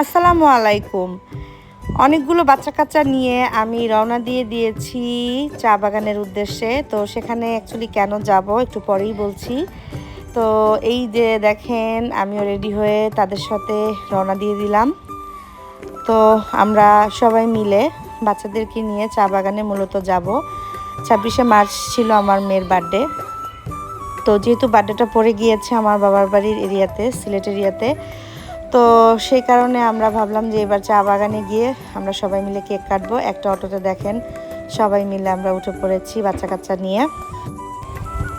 আসসালামু আলাইকুম। অনেকগুলো বাচ্চা কাচ্চা নিয়ে আমি রওনা দিয়ে দিয়েছি চা বাগানের উদ্দেশ্যে। তো সেখানে অ্যাকচুয়ালি কেন যাব একটু পরেই বলছি। তো এই যে দেখেন আমিও রেডি হয়ে তাদের সাথে রওনা দিয়ে দিলাম। তো আমরা সবাই মিলে বাচ্চাদেরকে নিয়ে চা বাগানে মূলত যাব। 26শে মার্চ ছিল আমার মেয়ের বার্থডে। তো যেহেতু বার্থডেটা পড়ে গিয়েছে আমার বাবার বাড়ির এরিয়াতে, সিলেট এরিয়াতে, তো সেই কারণে আমরা ভাবলাম যে এবার চা বাগানে গিয়ে আমরা সবাই মিলে কেক কাটবো। একটা অটোতে দেখেন সবাই মিলে আমরা উঠে পড়েছি বাচ্চা কাচ্চা নিয়ে,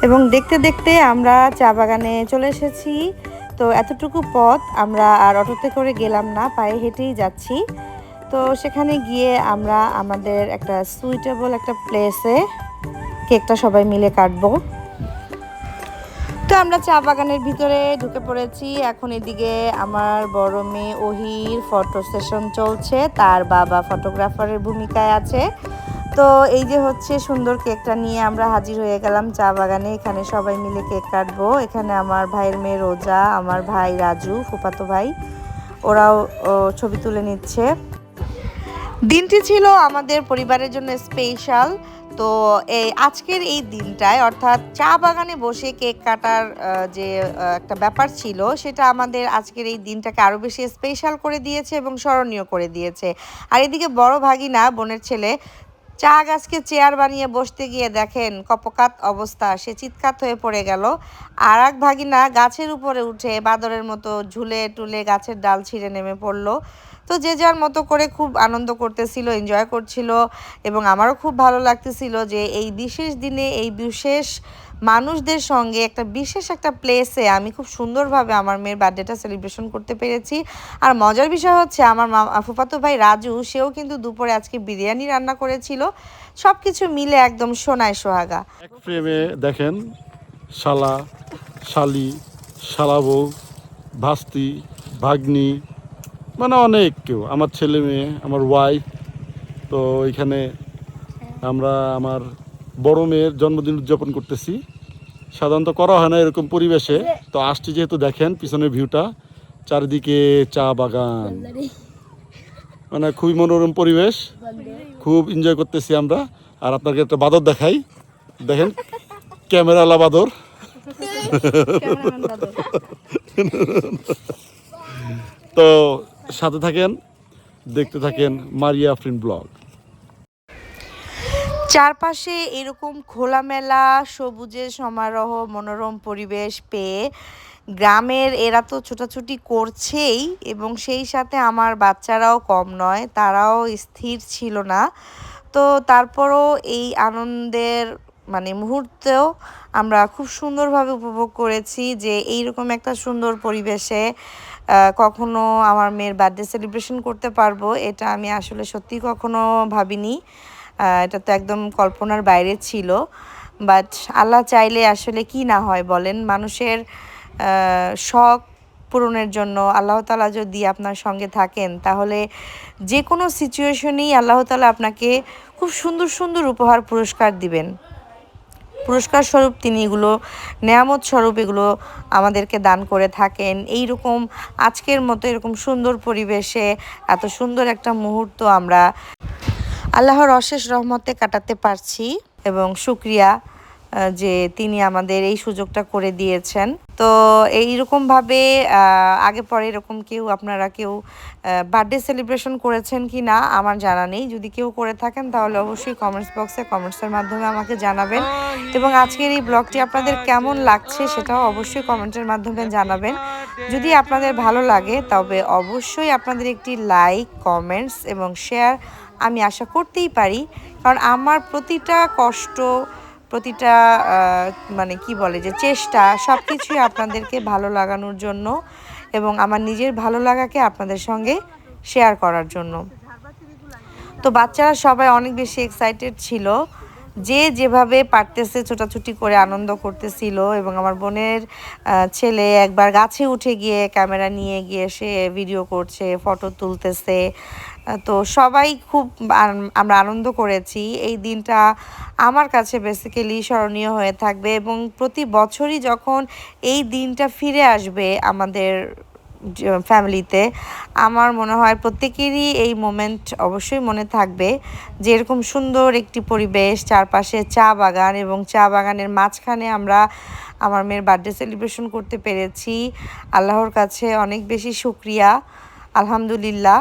এবং দেখতে দেখতে আমরা চা বাগানে চলে এসেছি। তো এতটুকু পথ আমরা আর অটোতে করে গেলাম না, পায়ে হেঁটেই যাচ্ছি। তো সেখানে গিয়ে আমরা আমাদের একটা সুইটেবল একটা প্লেসে কেকটা সবাই মিলে কাটবো। তো আমরা চা বাগানের ভিতরে ঢুকে পড়েছি। এখন এদিকে আমার বড় মেয়ে ওহির ফটো সেশন চলছে, তার বাবা ফটোগ্রাফারের ভূমিকায় আছে। তো এই যে হচ্ছে সুন্দর কেকটা নিয়ে আমরা হাজির হয়ে গেলাম চা বাগানে। এখানে সবাই মিলে কেক কাটবো। এখানে আমার ভাইয়ের মেয়ে রোজা, আমার ভাই রাজু, ফুফাতো ভাই, ওরাও ছবি তুলে নিচ্ছে। দিনটি ছিল আমাদের পরিবারের জন্য স্পেশাল। তো আজকের এই দিনটায় অর্থাৎ চা বাগানে বসে কেক কাটার যে একটা ব্যাপার ছিল, সেটা আমাদের আজকের এই দিনটাকে আরও বেশি স্পেশাল করে দিয়েছে এবং স্মরণীয় করে দিয়েছে। আর এদিকে বড় ভাগিনা বোনের ছেলে চা গাছকে চেয়ার বানিয়ে বসতে গিয়ে দেখেন কপকাত অবস্থা, সে চিৎকার হয়ে পড়ে গেল। আর এক ভাগিনা গাছের উপরে উঠে বাদরের মতো ঝুলে টুলে গাছের ডাল ছিঁড়ে নেমে পড়লো। তো যে যার মতো করে খুব আনন্দ করতেছিল, এনজয় করছিল, এবং আমারও খুব ভালো লাগতেছিল যে এই বিশেষ দিনে এই বিশেষ মানুষদের সঙ্গে একটা বিশেষ একটা প্লেসে আমি খুব সুন্দরভাবে আমার মেয়ের বার্থডেটা সেলিব্রেশন করতে পেরেছি। আর মজার বিষয় হচ্ছে আমার ফুফাতো ভাই রাজু, সেও কিন্তু দুপুরে আজকে বিরিয়ানি রান্না করেছিল। সব কিছু মিলে একদম সোনায় সোহাগা। এক ফ্রেমে দেখেন শালা, শালি, শালাবউ, ভাস্তি, ভাগ্নি, মানে অনেক কেউ, আমার ছেলে মেয়ে, আমার ওয়াইফ। তো এখানে আমরা আমার বড় মেয়ের জন্মদিন উদযাপন করতেছি। সাধারণত করা হয় না এরকম পরিবেশে, তো আসছি যেহেতু দেখেন পিছনের ভিউটা, চারিদিকে চা বাগান, মানে খুবই মনোরম পরিবেশ, খুব এনজয় করতেছি আমরা। আর আপনাকে একটা বাদর দেখাই, দেখেন ক্যামেরালা বাদর। তো সাথে থাকেন, দেখতে থাকেন মারিয়া আফরিন ব্লগ। চারপাশে এরকম খোলামেলা সবুজের সমারোহ, মনোরম পরিবেশ পেয়ে গ্রামের এরা তো ছোটাছুটি করছেই, এবং সেই সাথে আমার বাচ্চারাও কম নয়, তারাও স্থির ছিল না। তো তারপরও এই আনন্দের মুহূর্তেও আমরা খুব সুন্দরভাবে উপভোগ করেছি যে এইরকম একটা সুন্দর পরিবেশে কখনো আমার মেয়ের বার্থডে সেলিব্রেশন করতে পারবো, এটা আমি আসলে সত্যি কখনো ভাবিনি। এটা তো একদম কল্পনার বাইরে ছিল। বাট আল্লাহ চাইলে আসলে কি না হয় বলেন। মানুষের শখ পূরণের জন্য আল্লাহ তাআলা যদি আপনার সঙ্গে থাকেন, তাহলে যে কোনো সিচুয়েশনেই আল্লাহ তাআলা আপনাকে খুব সুন্দর সুন্দর উপহার পুরস্কার দিবেন। পুরস্কার স্বরূপ তিনি এগুলো, নেয়ামত স্বরূপ এগুলো আমাদেরকে দান করে থাকেন। এইরকম আজকের মতো এরকম সুন্দর পরিবেশে এত সুন্দর একটা মুহূর্ত আমরা আল্লাহর অশেষ রহমতে কাটাতে পারছি, এবং শুকরিয়া যে তিনি আমাদের এই সুযোগটা করে দিয়েছেন। তো এইরকমভাবে আগে পরে এরকম আপনারা কেউ বার্থডে সেলিব্রেশন করেছেন কি না আমার জানা নেই। যদি কেউ করে থাকেন তাহলে অবশ্যই কমেন্টস বক্সে কমেন্টসের মাধ্যমে আমাকে জানাবেন, এবং আজকের এই ব্লগটি আপনাদের কেমন লাগছে সেটাও অবশ্যই কমেন্টের মাধ্যমে জানাবেন। যদি আপনাদের ভালো লাগে তবে অবশ্যই আপনাদের একটি লাইক, কমেন্টস এবং শেয়ার আমি আশা করতেই পারি, কারণ আমার প্রতিটা কষ্ট, প্রতিটা চেষ্টা, সব কিছুই আপনাদেরকে ভালো লাগানোর জন্য এবং আমার নিজের ভালো লাগাকে আপনাদের সঙ্গে শেয়ার করার জন্য। তো বাচ্চারা সবাই অনেক বেশি এক্সাইটেড ছিল, যে যেভাবে পারতেছে ছোটাছুটি করে আনন্দ করতেছিল, এবং আমার বোনের ছেলে একবার গাছে উঠে গিয়ে ক্যামেরা নিয়ে গিয়ে সে ভিডিও করছে, ফটো তুলতেছে। তো সবাই খুব আমরা আনন্দ করেছি। এই দিনটা আমার কাছে বেসিক্যালি স্মরণীয় হয়ে থাকবে, এবং প্রতি বছরই যখন এই দিনটা ফিরে আসবে আমাদের ফ্যামিলিতে, আমার মনে হয় প্রত্যেকেরই এই মোমেন্ট অবশ্যই মনে থাকবে যে এরকম সুন্দর একটি পরিবেশ, চারপাশে চা বাগান এবং চা বাগানের মাঝখানে আমরা আমার মেয়ের বার্থডে সেলিব্রেশন করতে পেরেছি। আল্লাহর কাছে অনেক বেশি শুকরিয়া, আলহামদুলিল্লাহ।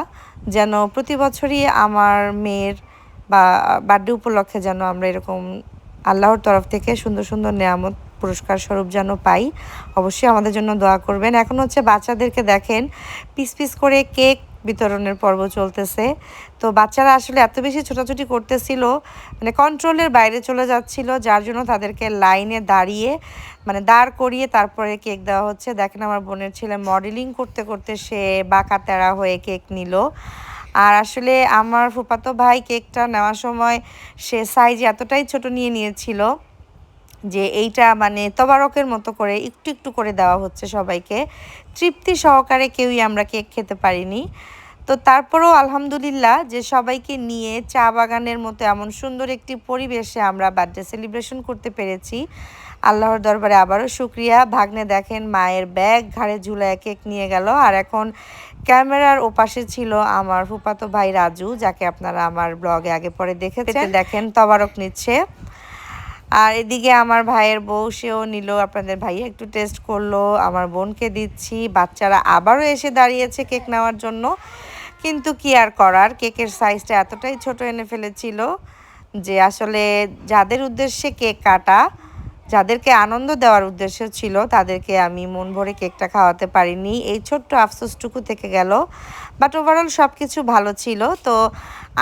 যেন প্রতি বছরই আমার মেয়ের বা বার্থডে উপলক্ষে যেন আমরা এরকম আল্লাহর তরফ থেকে সুন্দর সুন্দর নেয়ামত পুরস্কার স্বরূপ যেন পাই। অবশ্যই আমাদের জন্য দোয়া করবেন। এখন হচ্ছে বাচ্চাদেরকে দেখেন পিস পিস করে কেক বিতরণের পর্ব চলতেছে। তো বাচ্চারা আসলে এত বেশি ছোটাছুটি করতেছিল, মানে কন্ট্রোলের বাইরে চলে যাচ্ছিল, যার জন্য তাদেরকে লাইনে দাঁড়িয়ে মানে দাঁড় করিয়ে তারপরে কেক দেওয়া হচ্ছে। দেখেন আমার বোনের ছেলে মডেলিং করতে করতে সে বাঁকা তেড়া হয়ে কেক নিল। আর আসলে আমার ফুফাতো ভাই কেকটা নেওয়ার সময় সে সাইজ এতটাই ছোট নিয়ে নিয়েছিল যে এইটা মানে তবারকের মতো করে একটু একটু করে দেওয়া হচ্ছে সবাইকে। তৃপ্তি সহকারে কেউই আমরা কেক খেতে পারিনি। তো তারপরেও আলহামদুলিল্লাহ যে সবাইকে নিয়ে চা বাগানের মতো এমন সুন্দর একটি পরিবেশে আমরা বার্থডে সেলিব্রেশন করতে পেরেছি। আল্লাহর দরবারে আবারও শুক্রিয়া। ভাগ্নে দেখেন মায়ের ব্যাগ ঘাড়ে ঝুলায় কেক নিয়ে গেল। আর এখন ক্যামেরার ওপাশে ছিল আমার ফুফাতো ভাই রাজু, যাকে আপনারা আমার ব্লগে আগে পরে দেখেছেন। দেখেন তবারক নিচ্ছে। আর এদিকে আমার ভাইয়ের বউ, সেও নিল, আপনাদের ভাইয়া একটু টেস্ট করলো, আমার বোনকে দিচ্ছি। বাচ্চারা আবারও এসে দাঁড়িয়েছে কেক নেওয়ার জন্য, কিন্তু কি আর করার, কেকের সাইজটা এতটাই ছোট এনে ফেলেছিল যে আসলে যাদের উদ্দেশ্যে কেক কাটা, যাদেরকে আনন্দ দেওয়ার উদ্দেশ্য ছিল, তাদেরকে আমি মন ভরে কেকটা খাওয়াতে পারিনি। এই ছোট্ট আফসোসটুকু থেকে গেল। বাট ওভারঅল সব কিছু ভালো ছিল। তো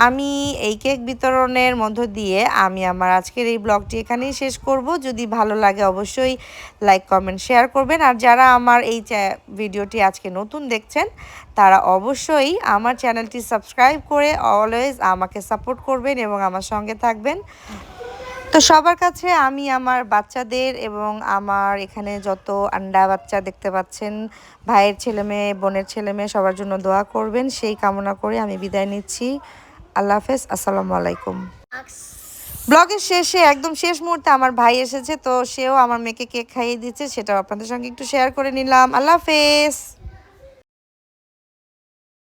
আমি এই কেক বিতরণের মধ্য দিয়ে আমি আমার আজকের এই ব্লগটি এখানেই শেষ করব। যদি ভালো লাগে অবশ্যই লাইক কমেন্ট শেয়ার করবেন। আর যারা আমার এই ভিডিওটি আজকে নতুন দেখছেন তারা অবশ্যই আমার চ্যানেলটি সাবস্ক্রাইব করে অলওয়েজ আমাকে সাপোর্ট করবেন এবং আমার সঙ্গে থাকবেন। তো সবার কাছে আমি আমার বাচ্চাদের এবং আমার এখানে যত আন্ডা বাচ্চা দেখতে পাচ্ছেন, ভাইয়ের ছেলেমেয়ে, বোনের ছেলেমেয়ে, সবার জন্য দোয়া করবেন সেই কামনা করে আমি বিদায় নিচ্ছি। আল্লাহ হাফেজ, আসসালামু আলাইকুম। ব্লগের শেষে একদম শেষ মুহূর্তে আমার ভাই এসেছে, তো সেও আমার মেয়েকে কেক খাইয়ে দিচ্ছে, সেটাও আপনাদের সঙ্গে একটু শেয়ার করে নিলাম। আল্লাহ হাফেজ।